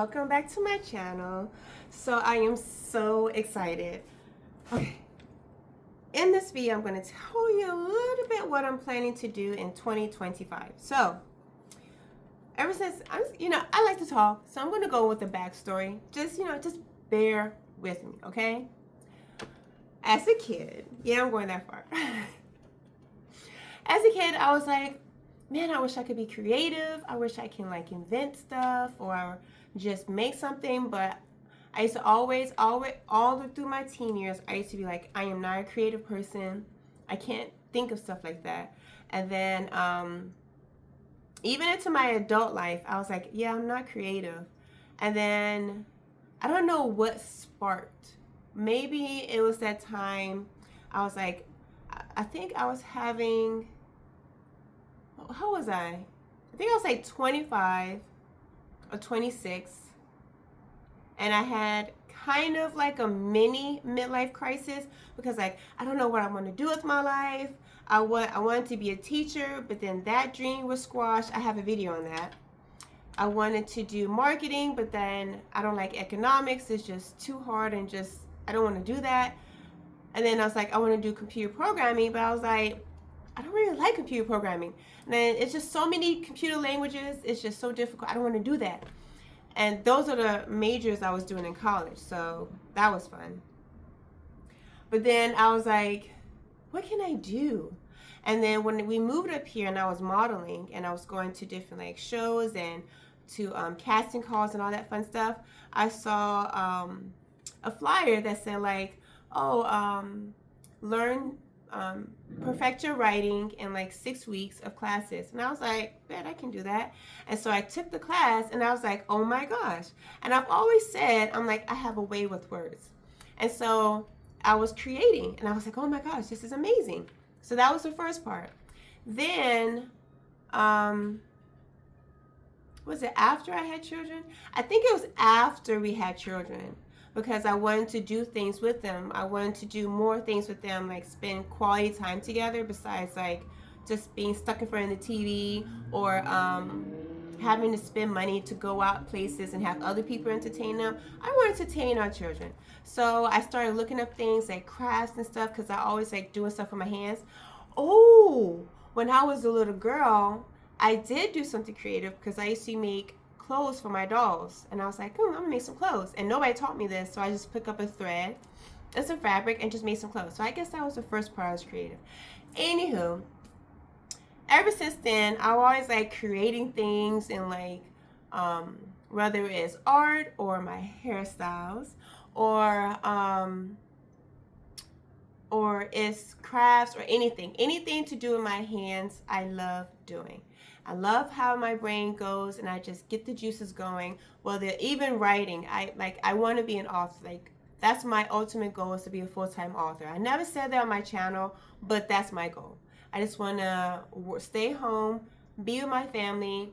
welcome back to my channel. So I am so excited. Okay, in this video I'm going to tell you a little bit what I'm planning to do in 2025. So ever since I like to talk, so I'm going to go with the backstory. Just bear with me, okay? As a kid, yeah, I'm going that far. As a kid, I was like, man, I wish I could be creative. I wish I can like invent stuff or just make something. But I used to always, all through my teen years, I used to be like, I am not a creative person. I can't think of stuff like that. And then even into my adult life, I was like, yeah, I'm not creative. And then I don't know what sparked. Maybe it was that time I was like, I think I was having, how was I? I think I was like 25 or 26. And I had kind of like a mini midlife crisis because like, I don't know what I'm going to do with my life. I wanted to be a teacher, but then that dream was squashed. I have a video on that. I wanted to do marketing, but then I don't like economics. It's just too hard and just, I don't want to do that. And then I was like, I want to do computer programming, but I was like, I don't really like computer programming. And then it's just so many computer languages. It's just so difficult. I don't want to do that. And those are the majors I was doing in college. So that was fun. But then I was like, what can I do? And then when we moved up here and I was modeling and I was going to different like shows and to casting calls and all that fun stuff, I saw a flyer that said like, learn, perfect your writing in like 6 weeks of classes. And I was like, bet I can do that. And so I took the class and I was like, oh my gosh. And I've always said, I'm like, I have a way with words. And so I was creating and I was like, oh my gosh, this is amazing. So that was the first part. Then, was it after I had children? I think it was after we had children because I wanted to do things with them. I wanted to do more things with them, like spend quality time together besides like just being stuck in front of the TV or having to spend money to go out places and have other people entertain them. I wanted to entertain our children. So I started looking up things like crafts and stuff because I always like doing stuff with my hands. Oh, when I was a little girl, I did do something creative because I used to make clothes for my dolls. And I was like, I'm gonna make some clothes. And nobody taught me this, so I just picked up a thread and some fabric and just made some clothes. So I guess that was the first part I was creative. Anywho, ever since then, I always like creating things and like, whether it's art or my hairstyles or it's crafts or anything to do with my hands, I love doing. I love how my brain goes and I just get the juices going. Whether even writing, I want to be an author. Like that's my ultimate goal, is to be a full-time author. I never said that on my channel, but that's my goal. I just want to stay home, be with my family,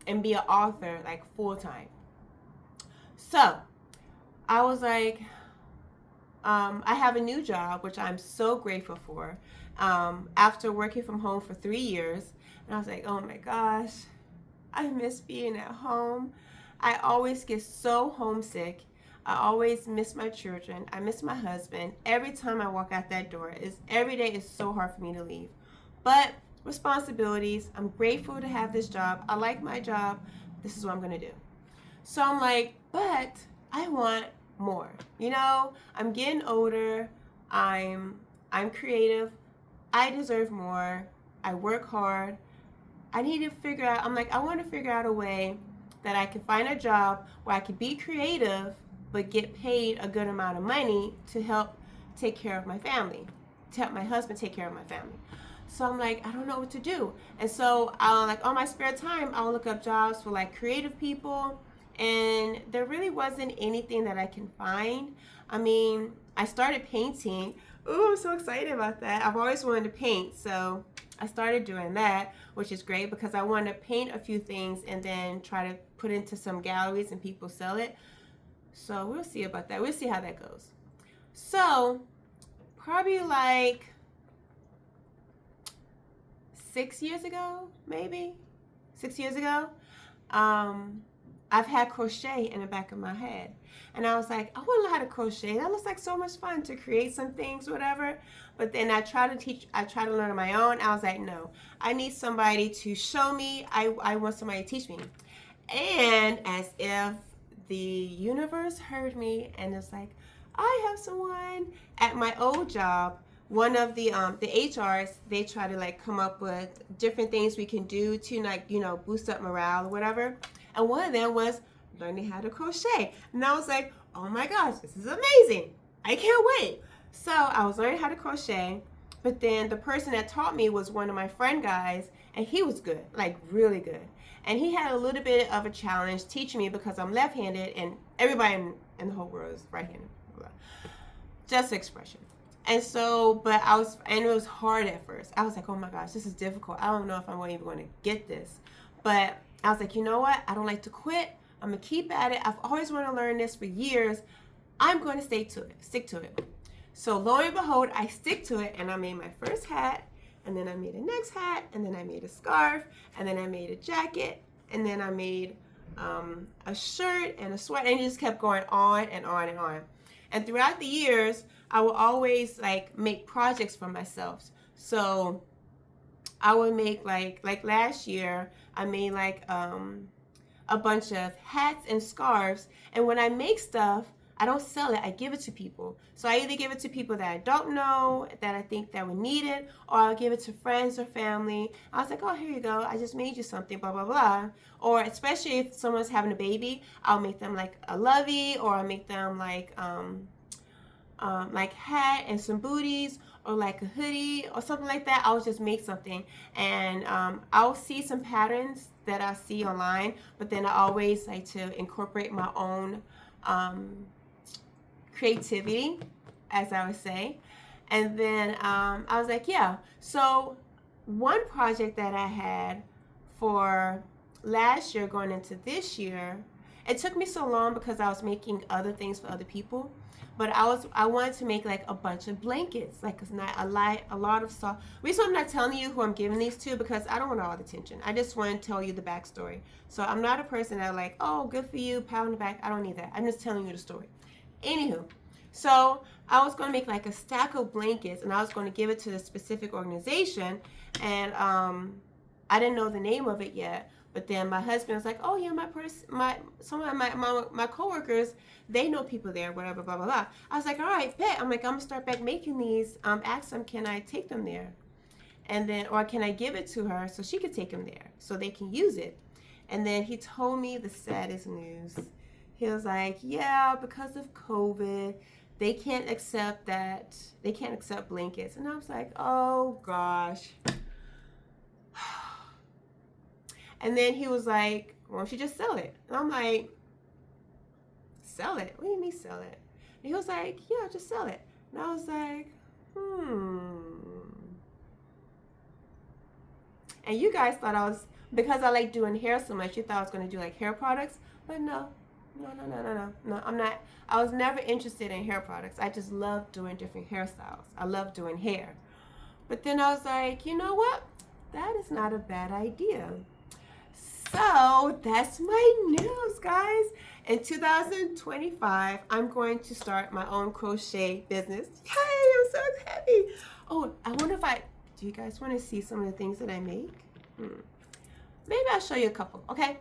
and be an author like full-time. So I was like, I have a new job, which I'm so grateful for. After working from home for 3 years, and I was like, oh my gosh, I miss being at home. I always get so homesick. I always miss my children. I miss my husband. Every time I walk out that door, every day is so hard for me to leave. But responsibilities, I'm grateful to have this job. I like my job. This is what I'm going to do. So I'm like, but I want more. I'm getting older. I'm creative. I deserve more. I work hard. I need to figure out, I want to figure out a way that I can find a job where I can be creative but get paid a good amount of money to help take care of my family, to help my husband take care of my family. So I'm like, I don't know what to do. And so I'll like on my spare time, I'll look up jobs for like creative people. And there really wasn't anything that I can find. I started painting. Ooh, I'm so excited about that. I've always wanted to paint, so I started doing that, which is great because I want to paint a few things and then try to put into some galleries and people sell it. So we'll see about that. We'll see how that goes. So probably like 6 years ago, maybe 6 years ago, I've had crochet in the back of my head. And I was like, I want to learn how to crochet. That looks like so much fun to create some things, whatever. But then I tried to learn on my own. I was like, no, I need somebody to show me. I want somebody to teach me. And as if the universe heard me and it's like, I have someone at my old job. One of the HRs, they try to like come up with different things we can do to like, boost up morale or whatever. And one of them was learning how to crochet. And I was like, oh my gosh, this is amazing. I can't wait. So I was learning how to crochet, but then the person that taught me was one of my friend guys, and he was good, like really good. And he had a little bit of a challenge teaching me because I'm left-handed and everybody in the whole world is right-handed. Just expression. And so, and it was hard at first. I was like, oh my gosh, this is difficult. I don't know if I'm even going to get this. But I was like, you know what? I don't like to quit. I'm going to keep at it. I've always wanted to learn this for years. I'm going to stick to it. So lo and behold, I stick to it, and I made my first hat, and then I made a next hat, and then I made a scarf, and then I made a jacket, and then I made a shirt and a sweater, and it just kept going on and on and on. And throughout the years, I will always like make projects for myself. So I would make like last year, I made like a bunch of hats and scarves. And when I make stuff, I don't sell it. I give it to people. So I either give it to people that I don't know, that I think that would need it, or I'll give it to friends or family. I was like, oh, here you go. I just made you something, blah, blah, blah. Or especially if someone's having a baby, I'll make them like a lovey, or I'll make them like hat and some booties, or like a hoodie or something like that. I'll just make something, and I'll see some patterns that I see online, but then I always like to incorporate my own creativity, as I would say. And then I was like, yeah. So one project that I had for last year going into this year, it took me so long because I was making other things for other people. But I wanted to make like a bunch of blankets, like a lot of stuff. Reason I'm not telling you who I'm giving these to, because I don't want all the attention. I just want to tell you the backstory. So I'm not a person that like, oh, good for you, pat on the back. I don't need that. I'm just telling you the story. Anywho, so I was going to make like a stack of blankets, and I was going to give it to a specific organization, and I didn't know the name of it yet. But then my husband was like, oh yeah, some of my coworkers, they know people there, whatever, blah, blah, blah. I was like, all right, bet. I'm like, I'm gonna start back making these. Ask them, can I take them there? And then, or can I give it to her so she could take them there so they can use it? And then he told me the saddest news. He was like, yeah, because of COVID, they can't accept that. They can't accept blankets. And I was like, oh gosh. And then he was like, why don't you just sell it? And I'm like, sell it? What do you mean sell it? And he was like, yeah, just sell it. And I was like, And you guys thought because I like doing hair so much, you thought I was going to do like hair products. But no, I'm not. I was never interested in hair products. I just love doing different hairstyles. I love doing hair. But then I was like, you know what? That is not a bad idea. So that's my news, guys. In 2025, I'm going to start my own crochet business. Yay, I'm so happy. Oh, I wonder do you guys want to see some of the things that I make? Maybe I'll show you a couple, okay?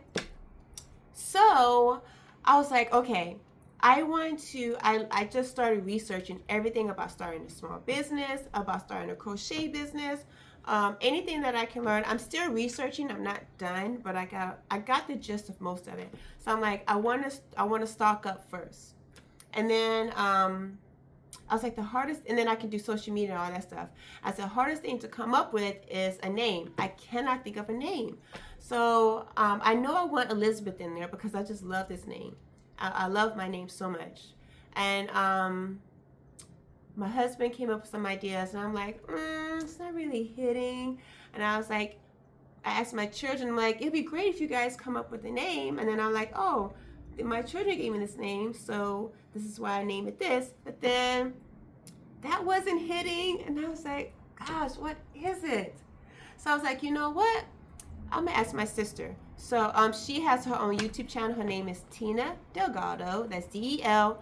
So I was like, okay, I just started researching everything about starting a small business, about starting a crochet business, anything that I can learn. I'm still researching. I'm not done, but I got the gist of most of it. So I'm like, I want to stock up first, and then I was like, the hardest, and then I can do social media and all that stuff. I said, the hardest thing to come up with is a name. I cannot think of a name. So I know I want Elizabeth in there because I just love this name. I love my name so much. And my husband came up with some ideas, and I'm like, it's not really hitting. And I was like, I asked my children, I'm like, it'd be great if you guys come up with a name. And then I'm like, oh, my children gave me this name, so this is why I named it this. But then that wasn't hitting, and I was like, gosh, what is it? So I was like, you know what? I'm gonna ask my sister. So she has her own YouTube channel. Her name is Tina Delgado. That's Delgado.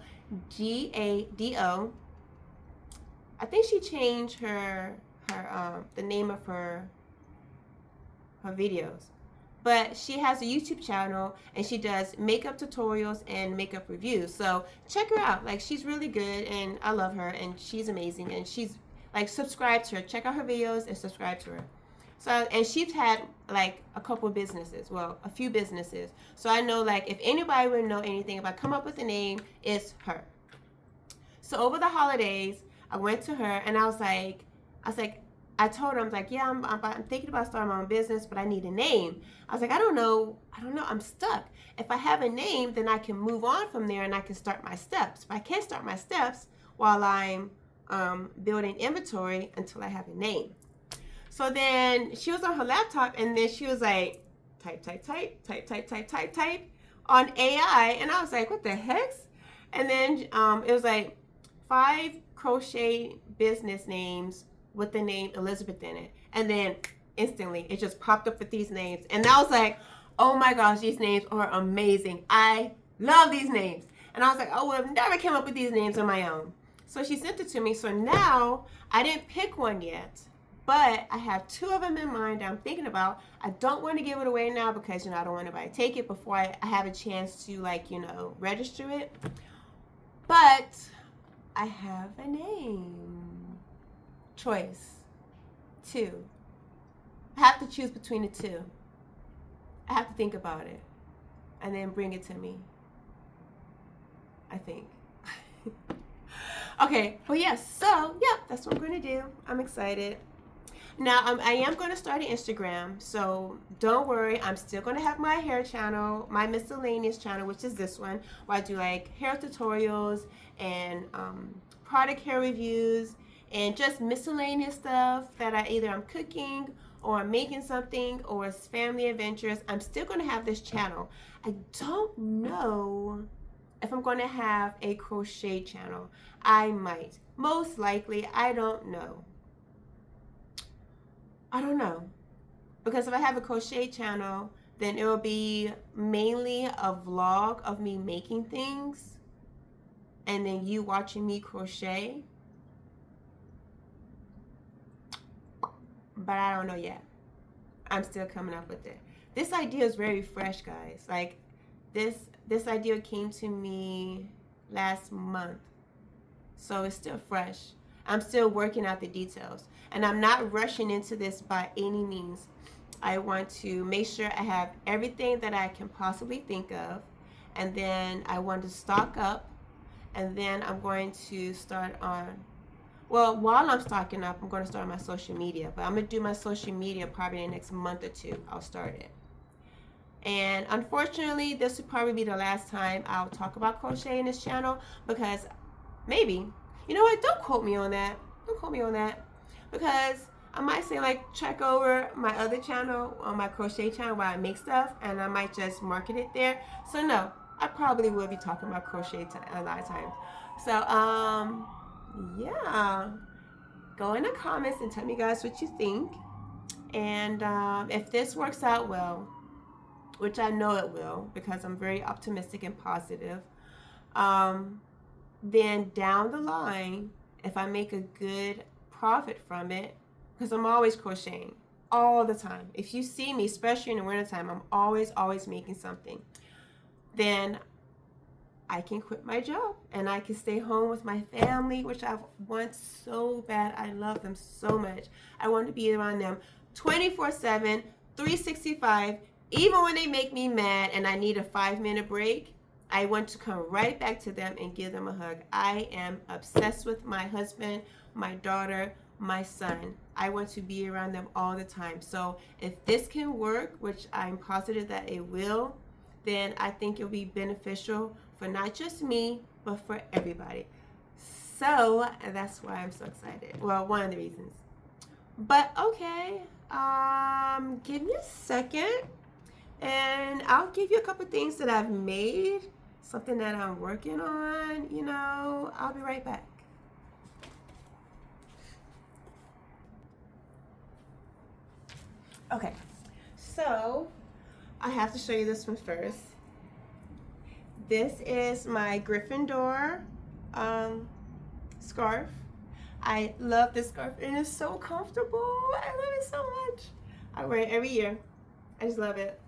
I think she changed her the name of her videos. But she has a YouTube channel and she does makeup tutorials and makeup reviews. So check her out. Like, she's really good and I love her and she's amazing, and she's like, subscribe to her. Check out her videos and subscribe to her. So, and she's had like a couple of businesses, well, a few businesses. So I know, like, if anybody would know anything, if I come up with a name, it's her. So over the holidays, I went to her and I told her, I was like, yeah, I'm thinking about starting my own business, but I need a name. I was like, I don't know, I'm stuck. If I have a name, then I can move on from there and I can start my steps. But I can't start my steps while I'm building inventory until I have a name. So then she was on her laptop and then she was like, type on AI. And I was like, what the heck? And then it was like 5 crochet business names with the name Elizabeth in it. And then instantly it just popped up with these names. And I was like, oh my gosh, these names are amazing. I love these names. And I was like, I would have never came up with these names on my own. So she sent it to me. So now I didn't pick one yet, but I have 2 of them in mind that I'm thinking about. I don't want to give it away now because, I don't want anybody to take it before I have a chance to, like, register it. But I have a name choice. 2. I have to choose between the 2. I have to think about it and then bring it to me, I think. Okay, well, yes, so yeah, that's what I'm going to do. I'm excited. Now, I am going to start an Instagram, so don't worry. I'm still going to have my hair channel, my miscellaneous channel, which is this one, where I do like hair tutorials and product hair reviews and just miscellaneous stuff that I'm cooking or I'm making something or it's family adventures. I'm still going to have this channel. I don't know if I'm going to have a crochet channel. I might. Most likely, I don't know. Because if I have a crochet channel, then it will be mainly a vlog of me making things and then you watching me crochet. But I don't know yet. I'm still coming up with it. This idea is very fresh, guys. Like, this idea came to me last month. So it's still fresh. I'm still working out the details. And I'm not rushing into this by any means. I want to make sure I have everything that I can possibly think of. And then I want to stock up. And then I'm going to start on, well, while I'm stocking up, I'm going to start on my social media. But I'm going to do my social media probably in the next month or 2. I'll start it. And unfortunately, this would probably be the last time I'll talk about crochet in this channel, because maybe, you know what, don't quote me on that. Don't quote me on that. Because I might say, like, check over my other channel, on my crochet channel where I make stuff, and I might just market it there. So no, I probably will be talking about crochet a lot of times. So, yeah. Go in the comments and tell me, guys, what you think. And if this works out well, which I know it will because I'm very optimistic and positive, then down the line, if I make a good profit from it, because I'm always crocheting all the time. If you see me, especially in the wintertime, I'm always making something. Then I can quit my job and I can stay home with my family, which I want so bad. I love them so much. I want to be around them 24/7, 365. Even when they make me mad and I need a 5-minute break, I want to come right back to them and give them a hug. I am obsessed with my husband, my daughter, my son. I want to be around them all the time. So if this can work, which I'm positive that it will, then I think it'll be beneficial for not just me, but for everybody. So that's why I'm so excited. Well, one of the reasons. But okay, give me a second and I'll give you a couple things that I've made, something that I'm working on, I'll be right back. Okay, so So I have to show you this one first. This is my Gryffindor scarf. I love this scarf and it's so comfortable. I love it so much. I wear it every year. I just love it.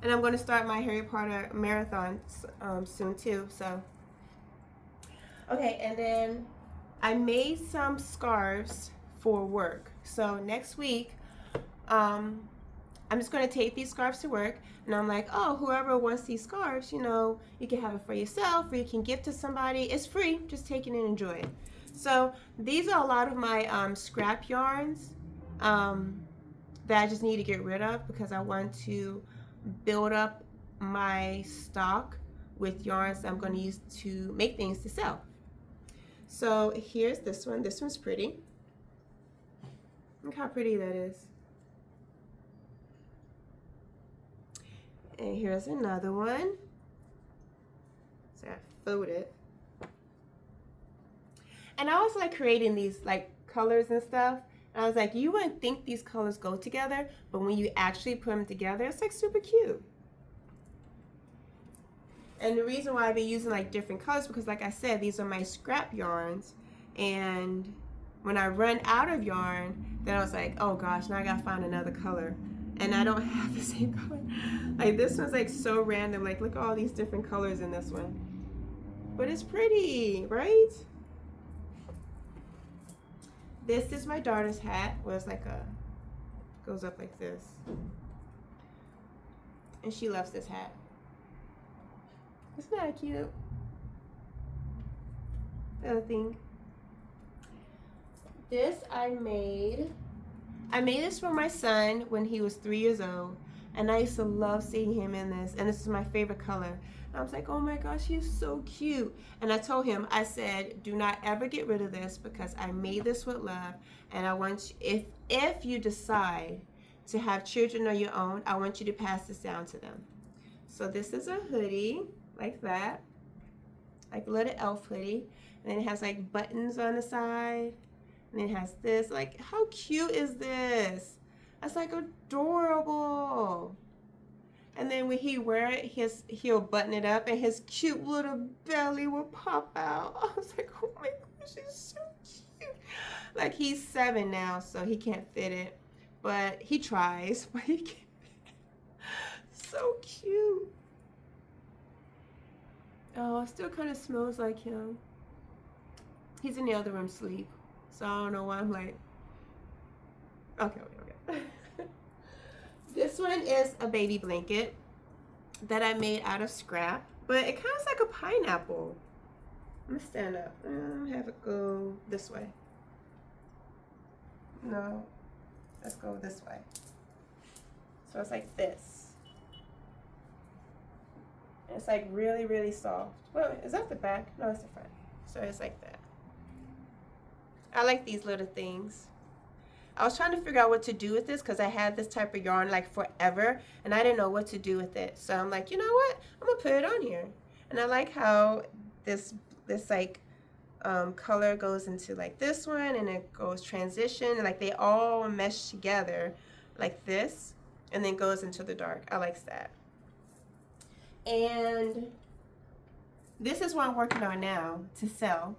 And I'm going to start my Harry Potter marathon soon too. So, okay, and then I made some scarves for work. So next week, I'm just going to take these scarves to work, and I'm like, oh, whoever wants these scarves, you know, you can have it for yourself or you can gift to somebody. It's free. Just take it and enjoy it. So these are a lot of my scrap yarns that I just need to get rid of because I want to build up my stock with yarns that I'm going to use to make things to sell. So here's this one. This one's pretty. Look how pretty that is. And here's another one. So I fold it. And I always like creating these like colors and stuff. And I was like, you wouldn't think these colors go together, but when you actually put them together, it's like super cute. And the reason why I've been using like different colors, because like I said, these are my scrap yarns. And when I run out of yarn, then I was like, oh gosh, now I gotta find another color. And I don't have the same color. Like this one's like so random. Like look at all these different colors in this one. But it's pretty, right? This is my daughter's hat, where it's like goes up like this. And she loves this hat. Isn't that cute? Other thing. This I made this for my son when he was 3 years old. And I used to love seeing him in this. And this is my favorite color. And I was like, oh my gosh, he's so cute. And I told him, I said, do not ever get rid of this because I made this with love. And I want you, if you decide to have children of your own, I want you to pass this down to them. So this is a hoodie like that. Like a little elf hoodie. And then it has like buttons on the side. And it has this. Like, how cute is this? That's like adorable. And then when he wear it, he'll button it up and his cute little belly will pop out. I was like, oh my gosh, he's so cute. Like he's 7 now, so he can't fit it. But he tries, but he can't. So cute. Oh, it still kind of smells like him. He's in the other room asleep. So I don't know why I'm like, okay. This one is a baby blanket that I made out of scrap, but it kind of looks like a pineapple. I'm gonna stand up and have it go this way. No, let's go this way. So it's like this. And it's like really, really soft. Well, is that the back? No, it's the front. So it's like that. I like these little things. I was trying to figure out what to do with this because I had this type of yarn like forever and I didn't know what to do with it. So I'm like, you know what? I'm gonna put it on here. And I like how this like color goes into like this one and it goes transition and like they all mesh together like this and then goes into the dark. I like that. And this is what I'm working on now to sell.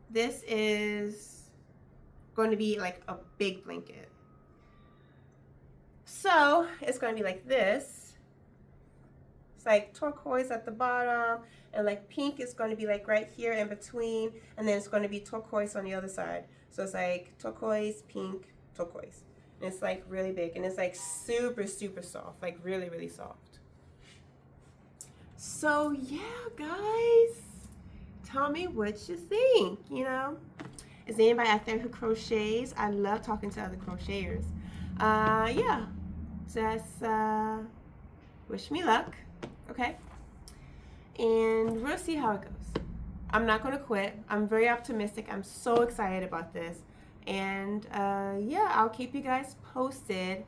This is going to be like a big blanket. So it's going to be like this. It's like turquoise at the bottom and like pink is going to be like right here in between and then it's going to be turquoise on the other side. So it's like turquoise, pink, turquoise. And it's like really big and it's like super, super soft, like really, really soft. So yeah, guys, tell me what you think, you know. Is anybody out there who crochets? I love talking to other crocheters. Yeah, just wish me luck, okay? And we'll see how it goes. I'm not gonna quit. I'm very optimistic. I'm so excited about this. And yeah, I'll keep you guys posted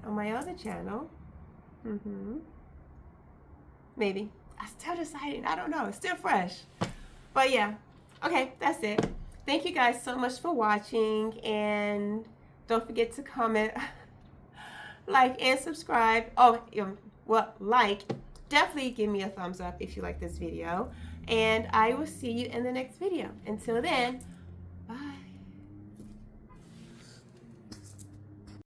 on my other channel. Maybe. I'm still deciding. I don't know. It's still fresh. But yeah, okay, that's it. Thank you guys so much for watching, and Don't forget to comment, like, and subscribe. Oh, well, like, definitely give me a thumbs up if you like this video. And I will see you in the next video. Until then,